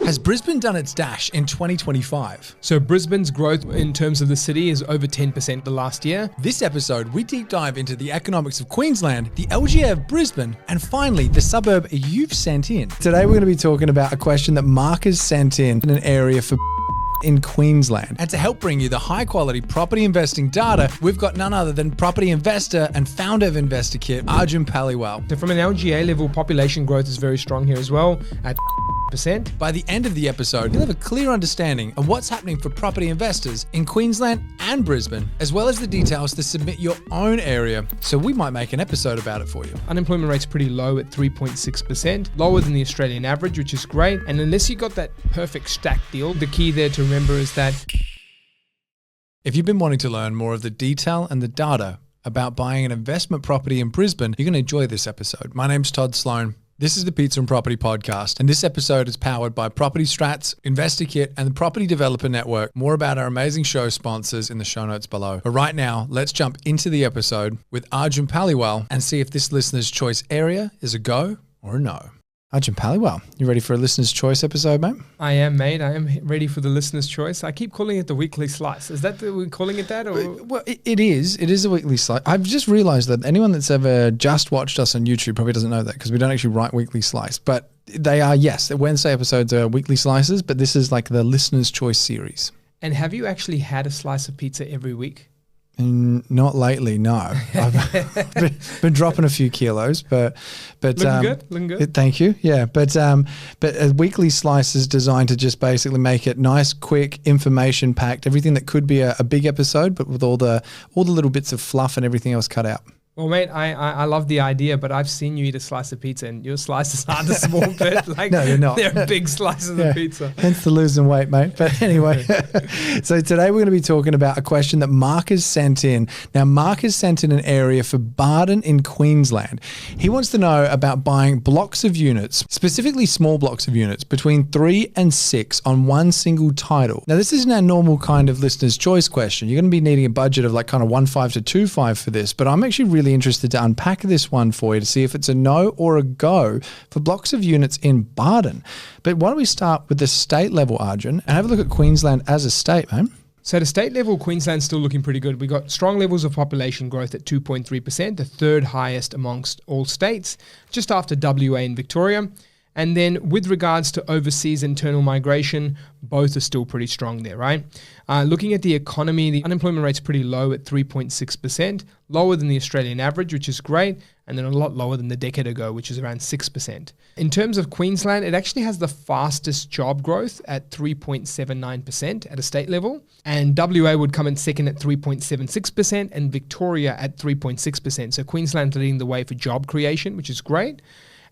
Has Brisbane done its dash in 2025? So Brisbane's growth in terms of the city is over 10% the last year. This episode, we deep dive into the economics of Queensland, the LGA of Brisbane, and finally, the suburb you've sent in. Today, we're going to be talking about a question that Mark has sent in an area for in Queensland. And to help bring you the high quality property investing data, we've got none other than property investor and founder of InvestorKit, Arjun Paliwal. So from an LGA level, population growth is very strong here as well at %. By the end of the episode, you'll have a clear understanding of what's happening for property investors in Queensland and Brisbane, as well as the details to submit your own area, so we might make an episode about it for you. Unemployment rate's pretty low at 3.6%, lower than the Australian average, which is great. And unless you got that perfect stack deal, the key there to remember is that if you've been wanting to learn more of the detail and the data about buying an investment property in Brisbane, you're going to enjoy this episode. My name's Todd Sloan. This is the Pizza and Property Podcast, and this episode is powered by Property Strats, InvestorKit, and the Property Developer Network. More about our amazing show sponsors in the show notes below. But right now, let's jump into the episode with Arjun Paliwal and see if this listener's choice area is a go or a no. Arjun Paliwal, you ready for a listener's choice episode, mate? I am, mate. I am ready for the listener's choice. I keep calling it the weekly slice. Is that we're calling it that? Or? Well, it is. It is a weekly slice. I've just realized that anyone that's ever just watched us on YouTube probably doesn't know that because we don't actually write weekly slice. But they are, yes, the Wednesday episodes are weekly slices, but this is like the listener's choice series. And have you actually had a slice of pizza every week? Not lately, no. I've been dropping a few kilos, but looking good. Thank you. Yeah, but a weekly slice is designed to just basically make it nice, quick, information packed, everything that could be a big episode, but with all the little bits of fluff and everything else cut out. Well, mate, I love the idea, but I've seen you eat a slice of pizza, and your slices aren't a small bit. Like, no, they're not. They're big slices of pizza. Hence the losing weight, mate. But anyway, so today we're going to be talking about a question that Mark has sent in. Now, Mark has sent in an area for Bardon in Queensland. He wants to know about buying blocks of units, specifically small blocks of units, between 3 and 6 on one single title. Now, this isn't our normal kind of listener's choice question. You're going to be needing a budget of like kind of 1.5 to 2.5 for this, but I'm actually really interested to unpack this one for you to see if it's a no or a go for blocks of units in Bardon. But why don't we start with the state level, Arjun, and have a look at Queensland as a state, man. So at a state level, Queensland's still looking pretty good. We got strong levels of population growth at 2.3%, the third highest amongst all states, just after WA and Victoria. And then with regards to overseas internal migration, both are still pretty strong there, right? Looking at the economy, the unemployment rate's pretty low at 3.6%, lower than the Australian average, which is great, and then a lot lower than the decade ago, which is around 6%. In terms of Queensland, it actually has the fastest job growth at 3.79% at a state level, and WA would come in second at 3.76%, and Victoria at 3.6%. So Queensland's leading the way for job creation, which is great.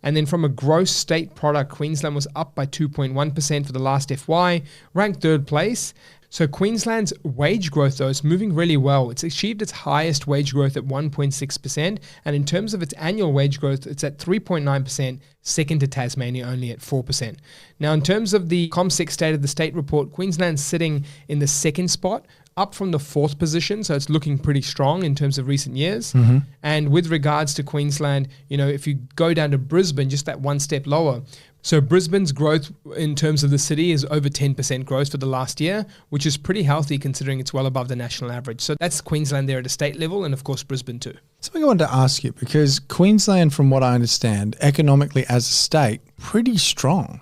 And then from a gross state product, Queensland was up by 2.1% for the last FY, ranked third place. So Queensland's wage growth, though, is moving really well. It's achieved its highest wage growth at 1.6%. And in terms of its annual wage growth, it's at 3.9%, second to Tasmania only at 4%. Now, in terms of the ComSec State of the State report, Queensland's sitting in the second spot, up from the fourth position, so it's looking pretty strong in terms of recent years. Mm-hmm. And with regards to Queensland, you know, if you go down to Brisbane, just that one step lower. So Brisbane's growth in terms of the city is over 10% growth for the last year, which is pretty healthy considering it's well above the national average. So that's Queensland there at a state level, and of course Brisbane too. Something I wanted to ask you, because Queensland, from what I understand, economically as a state, pretty strong.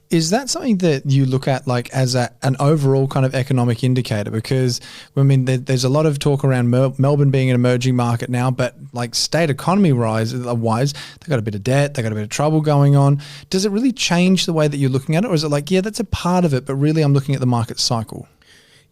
Is that something that you look at like as an overall kind of economic indicator? Because, I mean, there's a lot of talk around Melbourne being an emerging market now, but like state economy-wise, they've got a bit of debt, they've got a bit of trouble going on. Does it really change the way that you're looking at it? Or is it like, yeah, that's a part of it, but really I'm looking at the market cycle?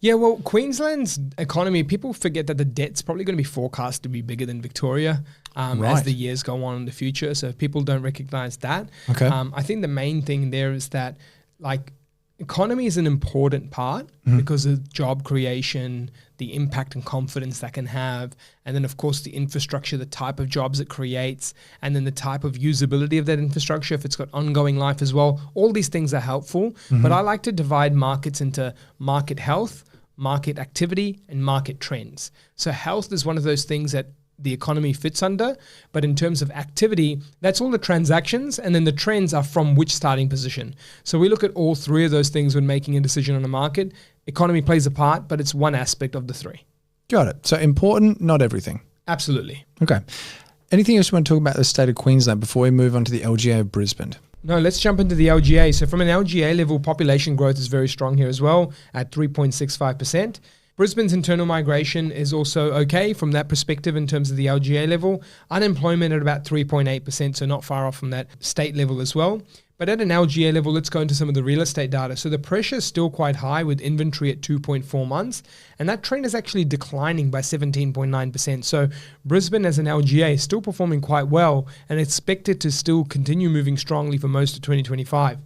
Yeah, well, Queensland's economy, people forget that the debt's probably going to be forecast to be bigger than Victoria as the years go on in the future. So if people don't recognize that, okay. I think the main thing there is that like economy is an important part because of job creation, the impact and confidence that can have, and then of course the infrastructure, the type of jobs it creates, and then the type of usability of that infrastructure, if it's got ongoing life as well. All these things are helpful, but I like to divide markets into market health, market activity, and market trends. So health is one of those things that the economy fits under. But in terms of activity, that's all the transactions, and then the trends are from which starting position. So we look at all three of those things when making a decision on a market. Economy plays a part, but it's one aspect of the three. Got it. So important, not everything. Absolutely. Okay. Anything else you want to talk about the state of Queensland before we move on to the LGA of Brisbane? No, let's jump into the LGA. So from an LGA level, population growth is very strong here as well at 3.65%. Brisbane's internal migration is also okay from that perspective in terms of the LGA level. Unemployment at about 3.8%, so not far off from that state level as well. But at an LGA level, let's go into some of the real estate data. So the pressure is still quite high with inventory at 2.4 months. And that trend is actually declining by 17.9%. So Brisbane as an LGA is still performing quite well and expected to still continue moving strongly for most of 2025.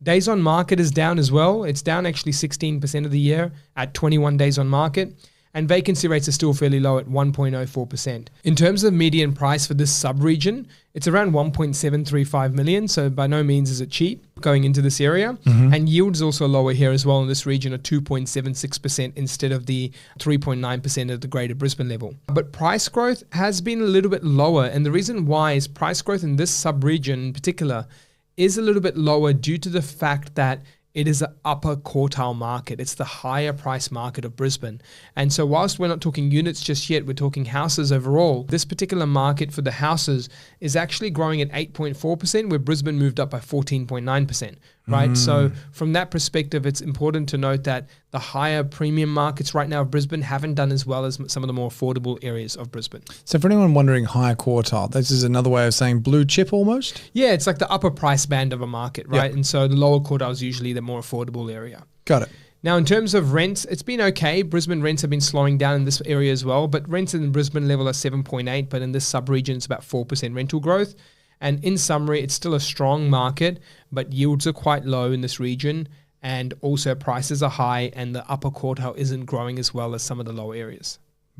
Days on market is down as well. It's down actually 16% of the year at 21 days on market. And vacancy rates are still fairly low at 1.04%. In terms of median price for this sub-region, it's around 1.735 million. So by no means is it cheap going into this area. And yields also lower here as well in this region at 2.76% instead of the 3.9% of the greater Brisbane level. But price growth has been a little bit lower. And the reason why is price growth in this sub-region in particular is a little bit lower due to the fact that it is an upper quartile market. It's the higher price market of Brisbane. And so whilst we're not talking units just yet, we're talking houses overall. This particular market for the houses is actually growing at 8.4%, where Brisbane moved up by 14.9%, right? So from that perspective, it's important to note that the higher premium markets right now of Brisbane haven't done as well as some of the more affordable areas of Brisbane. So for anyone wondering higher quartile, this is another way of saying blue chip almost? Yeah, it's like the upper price band of a market, right? Yep. And so the lower quartile is usually the more affordable area. Got it. Now, in terms of rents, it's been okay. Brisbane rents have been slowing down in this area as well, but rents in the Brisbane level are 7.8, but in this sub-region, it's about 4% rental growth. And in summary, it's still a strong market, but yields are quite low in this region, and also prices are high, and the upper quartile isn't growing as well as some of the lower areas.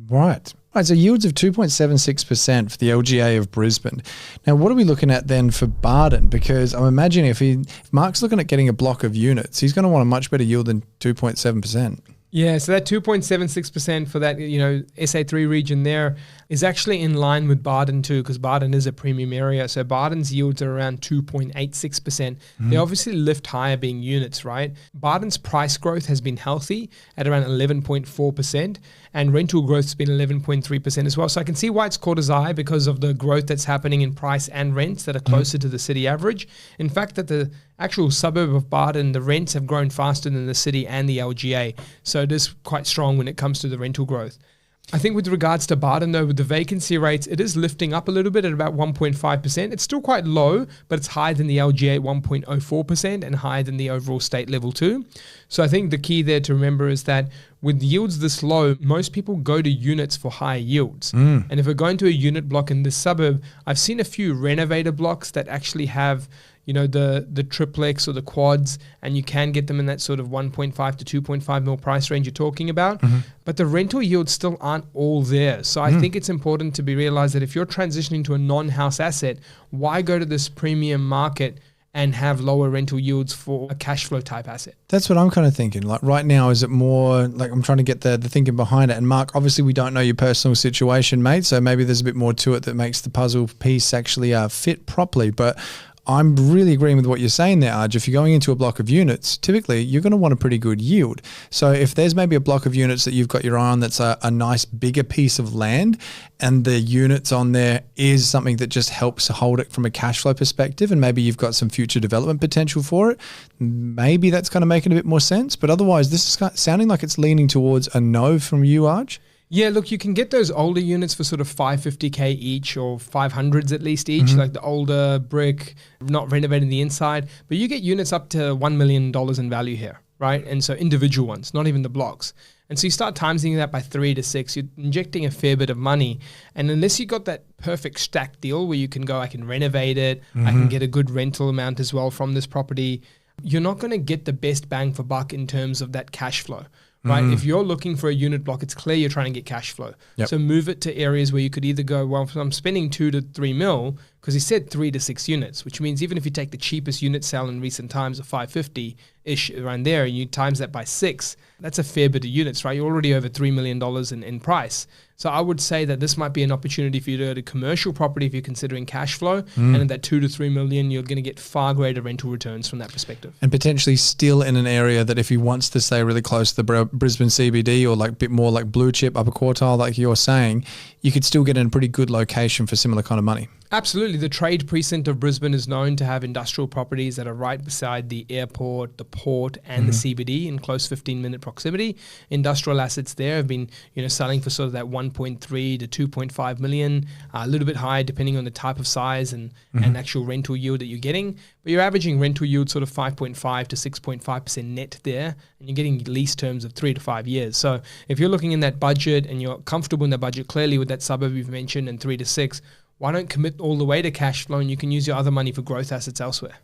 Right. So yields of 2.76% for the LGA of Brisbane. Now, what are we looking at then for Bardon? Because I'm imagining if Mark's looking at getting a block of units, he's going to want a much better yield than 2.7%. Yeah, so that 2.76% for that, SA3 region there is actually in line with Bardon too, because Bardon is a premium area. So Bardon's yields are around 2.86%. They obviously lift higher being units, right? Bardon's price growth has been healthy at around 11.4%, and rental growth has been 11.3% as well. So I can see why it's caught his eye because of the growth that's happening in price and rents that are closer to the city average. In fact, that the actual suburb of Bardon, the rents have grown faster than the city and the LGA. So it is quite strong when it comes to the rental growth. I think with regards to Bardon though, with the vacancy rates, it is lifting up a little bit at about 1.5%. It's still quite low, but it's higher than the LGA at 1.04% and higher than the overall state level too. So I think the key there to remember is that with yields this low, most people go to units for higher yields. And if we're going to a unit block in this suburb, I've seen a few renovator blocks that actually have the triplex or the quads, and you can get them in that sort of 1.5 to 2.5 mil price range you're talking about. But the rental yields still aren't all there. So I think it's important to be realized that if you're transitioning to a non-house asset, why go to this premium market and have lower rental yields for a cash flow type asset? That's what I'm kind of thinking. Like right now, is it more like I'm trying to get the thinking behind it? And Mark, obviously we don't know your personal situation, mate. So maybe there's a bit more to it that makes the puzzle piece actually fit properly. But I'm really agreeing with what you're saying there, Arj. If you're going into a block of units, typically you're going to want a pretty good yield. So if there's maybe a block of units that you've got your eye on that's a nice bigger piece of land, and the units on there is something that just helps hold it from a cash flow perspective, and maybe you've got some future development potential for it, maybe that's going to make it a bit more sense. But otherwise, this is sounding like it's leaning towards a no from you, Arj. Yeah, look, you can get those older units for sort of $550K each or 500s at least each, like the older brick, not renovating the inside. But you get units up to $1 million in value here, right? And so individual ones, not even the blocks. And so you start timesing that by 3 to 6, you're injecting a fair bit of money. And unless you got that perfect stack deal where you can go, I can renovate it, I can get a good rental amount as well from this property, you're not going to get the best bang for buck in terms of that cash flow. Right? If you're looking for a unit block, it's clear you're trying to get cash flow. So move it to areas where you could either go, well, I'm spending 2 to 3 mil, because he said 3 to 6 units, which means even if you take the cheapest unit sale in recent times of 550-ish around there, and you times that by 6, that's a fair bit of units, right? You're already over $3 million in price. So I would say that this might be an opportunity for you to go to commercial property if you're considering cash flow. And at that 2 to 3 million, you're going to get far greater rental returns from that perspective. And potentially still in an area that if he wants to stay really close to the Brisbane CBD or like a bit more like blue chip, upper quartile, like you're saying, you could still get in a pretty good location for similar kind of money. Absolutely. The trade precinct of Brisbane is known to have industrial properties that are right beside the airport, the port, and the CBD in close 15-minute proximity. Industrial assets there have been, selling for sort of that 1.3 to 2.5 million, a little bit higher depending on the type of size and actual rental yield that you're getting. But you're averaging rental yield sort of 5.5 to 6.5% net there, and you're getting lease terms of 3 to 5 years. So if you're looking in that budget and you're comfortable in that budget, clearly with that suburb you've mentioned and 3 to 6, why don't commit all the way to cash flow and you can use your other money for growth assets elsewhere?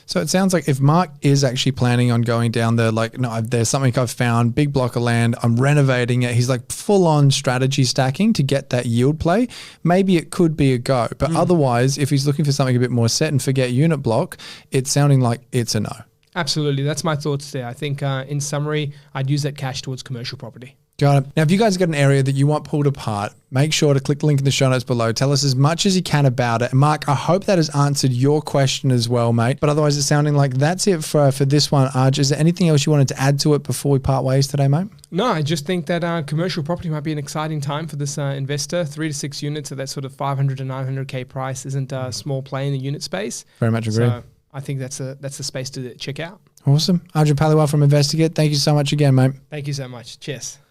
So it sounds like if Mark is actually planning on going down there, like, no, there's something I've found, big block of land, I'm renovating it. He's like full on strategy stacking to get that yield play. Maybe it could be a go. But otherwise, if he's looking for something a bit more set and forget unit block, it's sounding like it's a no. Absolutely. That's my thoughts there. I think in summary, I'd use that cash towards commercial property. Got it. Now, if you guys got an area that you want pulled apart, make sure to click the link in the show notes below. Tell us as much as you can about it. And Mark, I hope that has answered your question as well, mate. But otherwise, it's sounding like that's it for this one. Arj, is there anything else you wanted to add to it before we part ways today, mate? No, I just think that commercial property might be an exciting time for this investor. 3 to 6 units at that sort of 500 to 900K price isn't a small play in the unit space. Very much agree. So I think that's the space to check out. Awesome. Arjun Paliwal from InvestorKit. Thank you so much again, mate. Thank you so much. Cheers.